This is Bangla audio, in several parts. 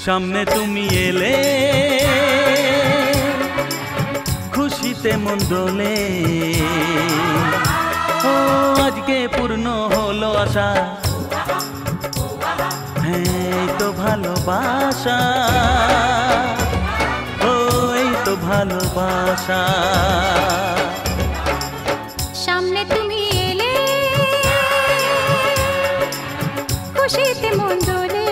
সামনে তুমি এলে খুশিতে মন দোলে। ও আজকে পূর্ণ হলো আশা, হ্যাঁ এই তো ভালোবাসা, ও এই তো ভালোবাসা। সামনে তুমি এলে খুশিতে মন দোলে,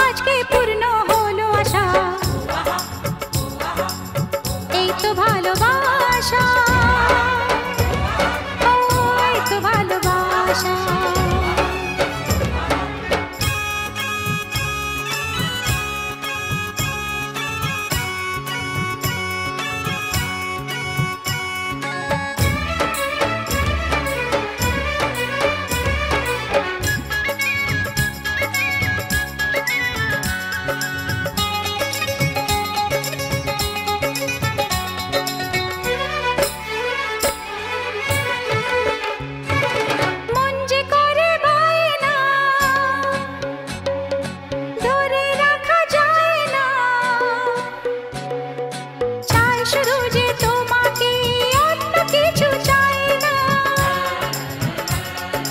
আজকে পূর্ণ হলো আশা, এই তো ভালোবাসা, ও এই তো ভালোবাসা।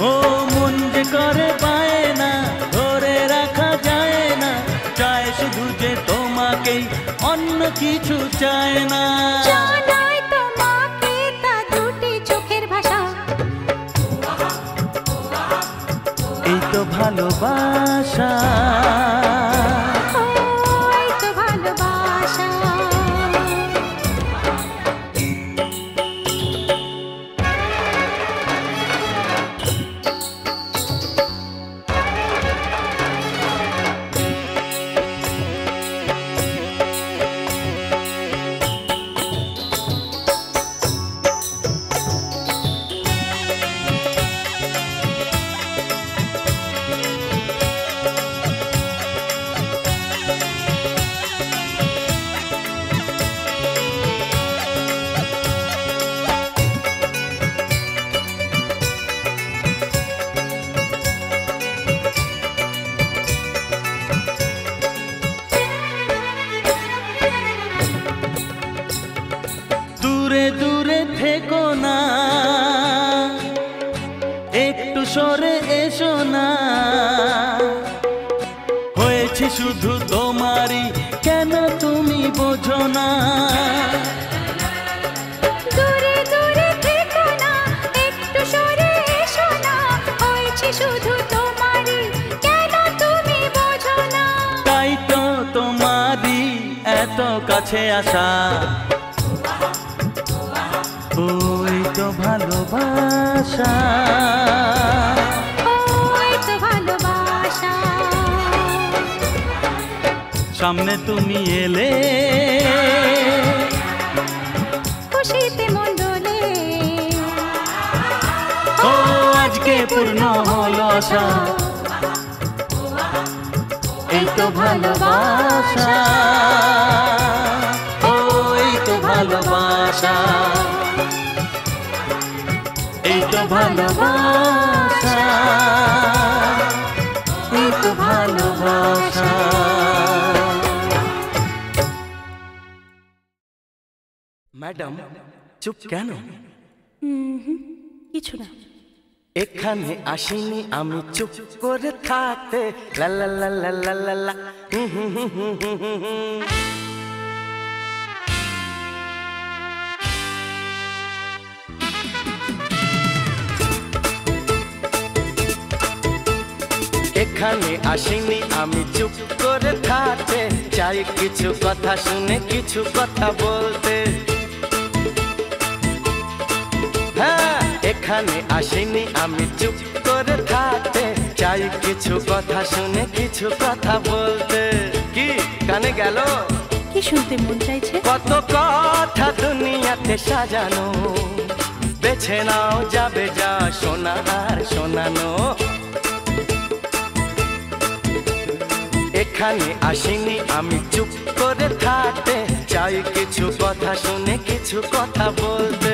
ও মন যে করে বায়না ধরে রাখা যায় না, চায় শুধু যে তোমাকেই, অন্য কিছু চায় না। জানাই তোমাকে তা দুটি চোখের ভাষা, এই তো ভালোবাসা, ও এই তো ভালোবাসা। দূরে দূরে থেকো না, একটু সরে এসো না, হয়েছে শুধু তোমারই, কেন তুমি বোঝো না। দূরে দূরে থেকো না, একটু সরে এসো না, হয়েছে শুধু তোমারই, কেন তুমি বোঝো না। তাই তো তোমারই এত কাছে আসা, ওই তো ভালোবাসা, ও এই তো ভালোবাসা। সামনে তুমি এলে খুশিতে মন দোলে, ও আজকে পূর্ণ হলো আশা, এই তো ভালোবাসা, ও এই তো ভালোবাসা, এই তো ভালোবাসা, এই তো ভালোবাসা। ম্যাডাম চুপ কেন? কিছু না। এখানে আসিনি আমি চুপ করে থাকতে, লা লা লা লা লা লা লা। এখানে আসিনি আমি চুপ করে থাকতে, চাই কিছু কথা শুনে কিছু কথা বলতে। হ্যাঁ এখানে আসিনি আমি চুপ করে থাকতে, চাই কিছু কথা শুনে কিছু কথা বলতে। কি কানে গেল? কি শুনতে মন চাইছে? কত কথা দুনিয়াতে সাজানো, বেছে নাও যাবে যা শোনা আর শোনানো। এখানে আসিনি আমি চুপ করে থাকতে, চাই কিছু কথা শুনে কিছু কথা বলতে।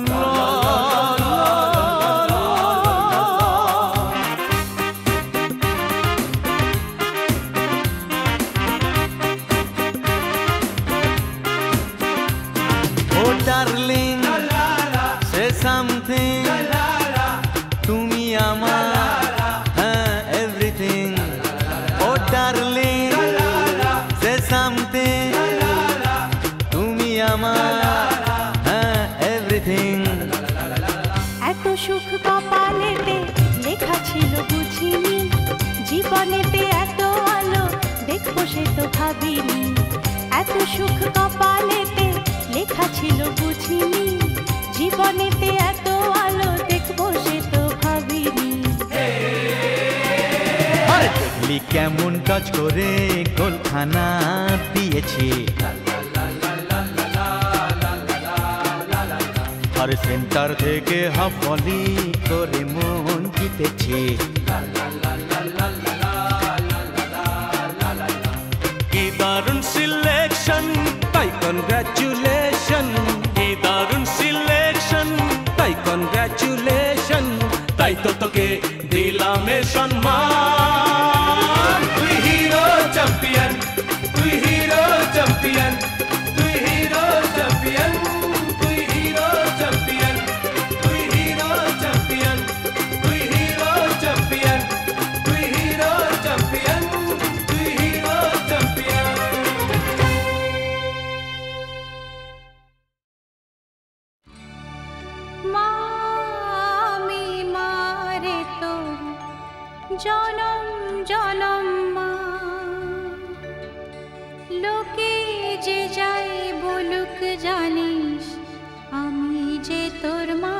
something তুমি আমার everything oh darling say something তুমি আমার everything এত সুখ কপালেতে লেখা ছিল বুঝিনি জীবনেতে এত আলো দেখবো সে তো ভাবিনি এত সুখ কপালেতে লেখা ছিল বুঝিনি জীবনেতে এত আলো দেখবো সে তো ভাবিনি আরে দেখলি কেমন কাজ করে গোলখানা দিয়েছি আর সেন্টার থেকে হাফ ভলি করে মন জিতেছি কি দারুণ সিলেকশন তাই কনগ্রাচুলেশন কি দারুণ সিলেকশন তাই কনগ্রাচুলেশন তাই তো তোকে দিলাম এ সম্মান তুই হিরো চ্যাম্পিয়ন তুই হিরো চ্যাম্পিয়ন তুই হিরো চ্যাম্পিয়ন তুই হিরো চ্যাম্পিয়ন তুই হিরো চ্যাম্পিয়ন তুই হিরো চ্যাম্পিয়ন তুই হিরো চ্যাম্পিয়ন তুই হিরো চ্যাম্পিয়ন মামি মারে তোর জনম জনম মা লোকে যে যাই বলুক জানিস আমি যে তোর মা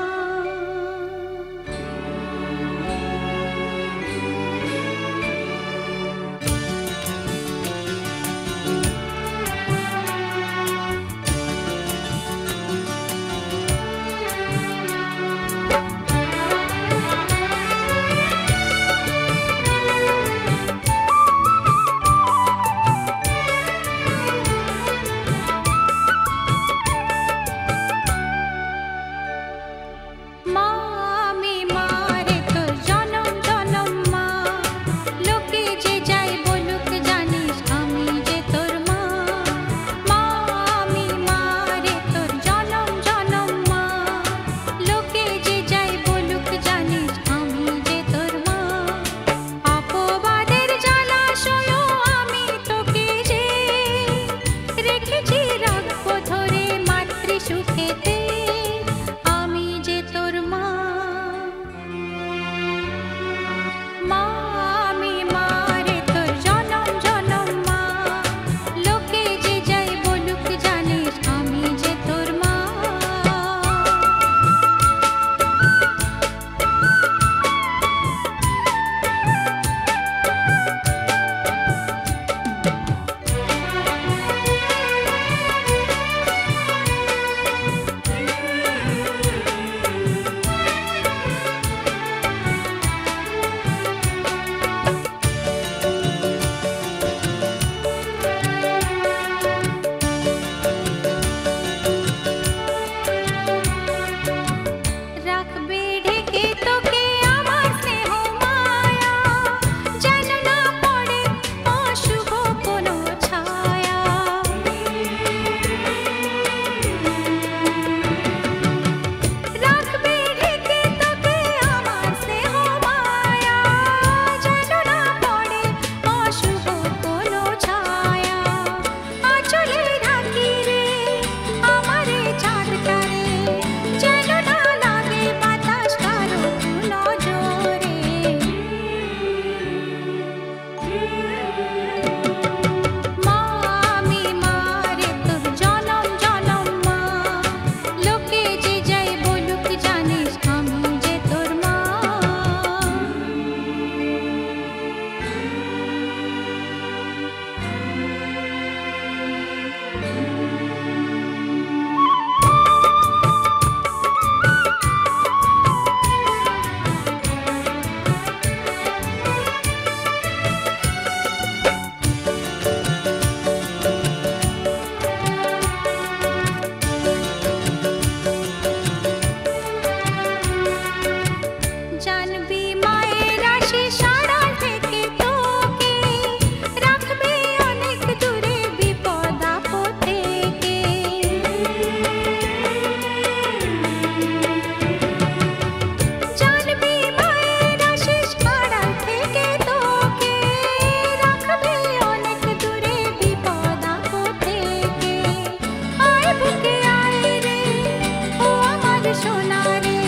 সোনা রে,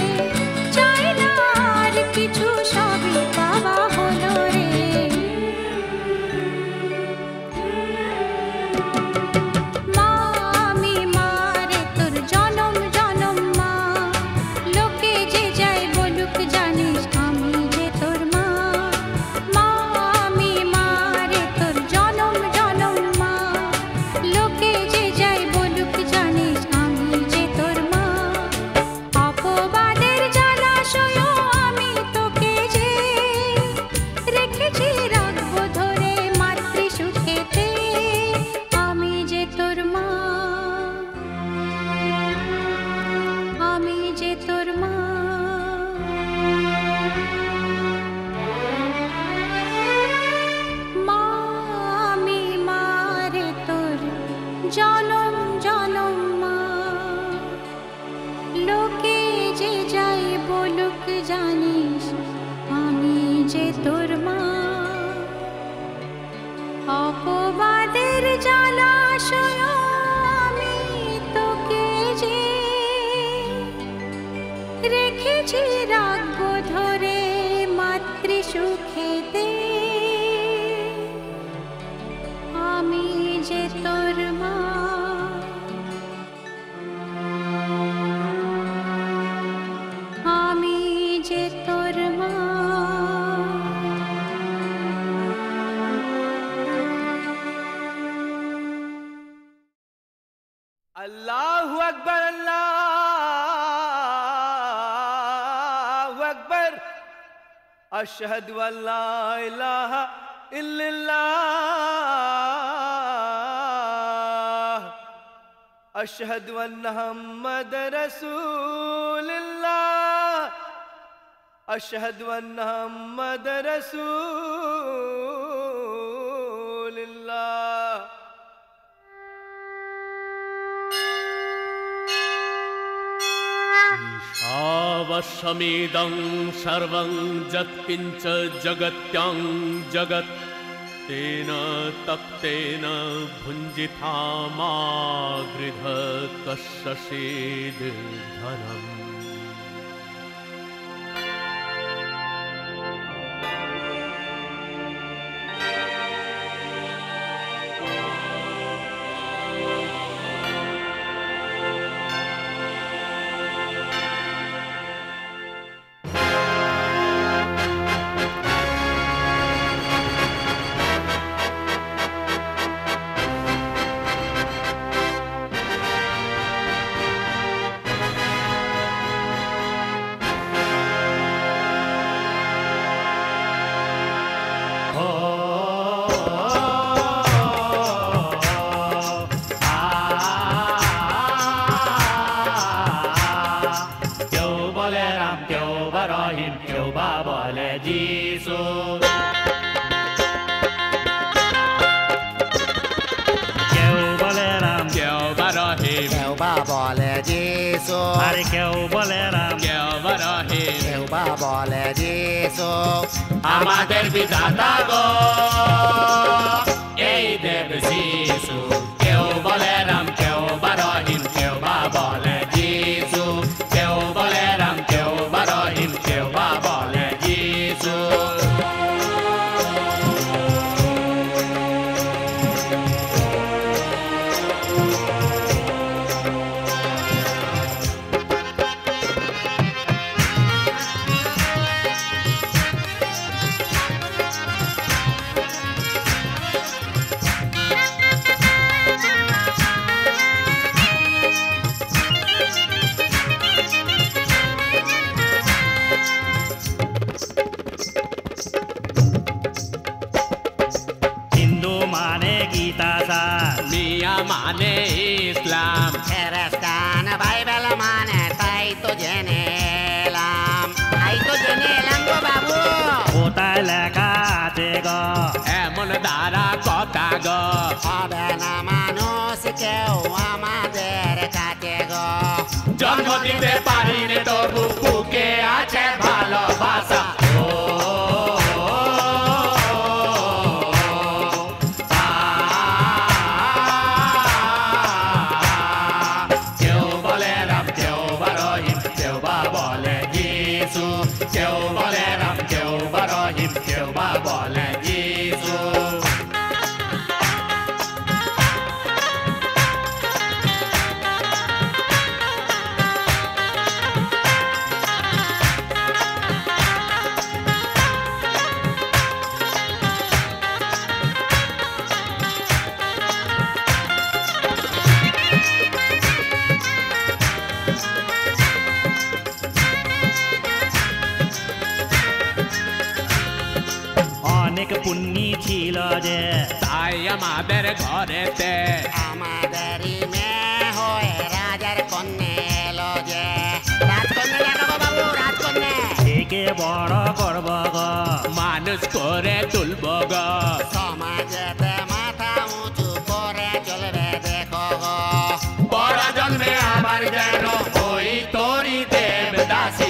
চাই না আর কিছু, সবই পাওয়া হলো রে। মা আমি মা রে তোর জনম জনম মা, লোকে যে যাই বলুক জানিস আমি যে তোর মা। মা আমি মা রে তোর জনম জনম মা, লোকে যে যাই বলুক জানিস আমি যে তোর মা। অপবাদের জলাশয় আমি তোকে যে রেখেছি রাখবো ধরে মাতৃ সুখেতে, আমি যে তোর মা, আমি যে তোর মা। মা আমি মা রে তোর জনম জনম মা, লোকে যে যাই বলুক জানিস আমি যে তোর মা। অপবাদের জলাশয় আমি তোকে যে রেখেছি রাখবো ধরে মাতৃ সুখেতে, আমি যে তোর মা, আমি যে তোর মা। अल्लाहु अकबर अल्लाहु अकबर, अशहदु अल्ला इलाहा इल्लल्लाह, अशहदु अन्ना मुहम्मद रसूलुल्लाह, अशहदु अन्ना मुहम्मद रसूलुल्लाह। ईशावश्यमिदं सर्वं यत्किञ्च जगत्यां जगत्, तेन तप्तेन भुञ्जिता मा गृध कस्यचिद्धनम्। अरे क्यों बोले राम, क्यों बरहे क्यों बा बोले जीसु, আমাদের বিধাতা গো এই দেব যিশু। কেউ বলে রাম, কেউ বা রহিম, কেউ বা বলে যিশু। কেউ বলে রাম, কেউ বা রহিম, কেউ বা বলে যিশু। मियाँ माने इस्लाम, ख्रिस्तान बाइबल माने ताई तो जेनेलाम, ताई तो जेनेलाम गो बाबू। কোথায় লেখা আছে গো এমন দ্বারা কথা গো, হবে না মানুষ কেউ আমাদের কাছে গো। জন্ম দিতে পারিনি তবু বুকে আছে ভালোবাসা। দিল যে তাই আমাদের ঘরেতে আমাদেরই মেয়ে হয়ে রাজার কন্যা এলো যে রাজকন্যা ডাকো বাবু রাজকন্যা একে বড় করব গো মানুষ করে তুলব গো সমাজেতে মাথা উঁচু করে চলবে দেখো গো বড় জন্মে আবার যেন ওই তোরি দেবদাসী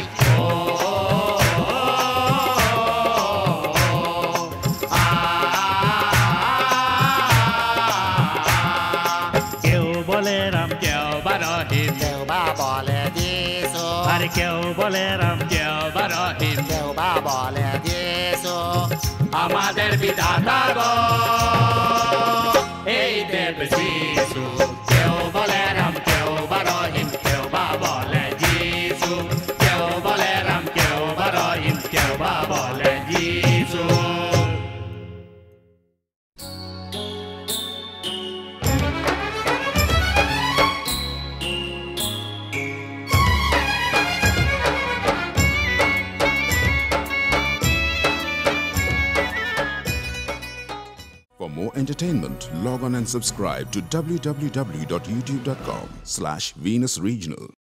কেউ বলে রাম কেউ বা রহিম কেউ বা বলে যিশু আর কেউ বলে রাম কেউ বা রহিম কেউ বা বলে যিশু আমাদের বিধাতা গো এই দেব যিশু কেউ বলে রাম কেউ বা রহিম কেউ বা বলে যিশু কেউ বলে রাম কেউ বা রহিম কেউ বা বলে যিশু For more entertainment, log on and subscribe to www.youtube.com/Venus Regional.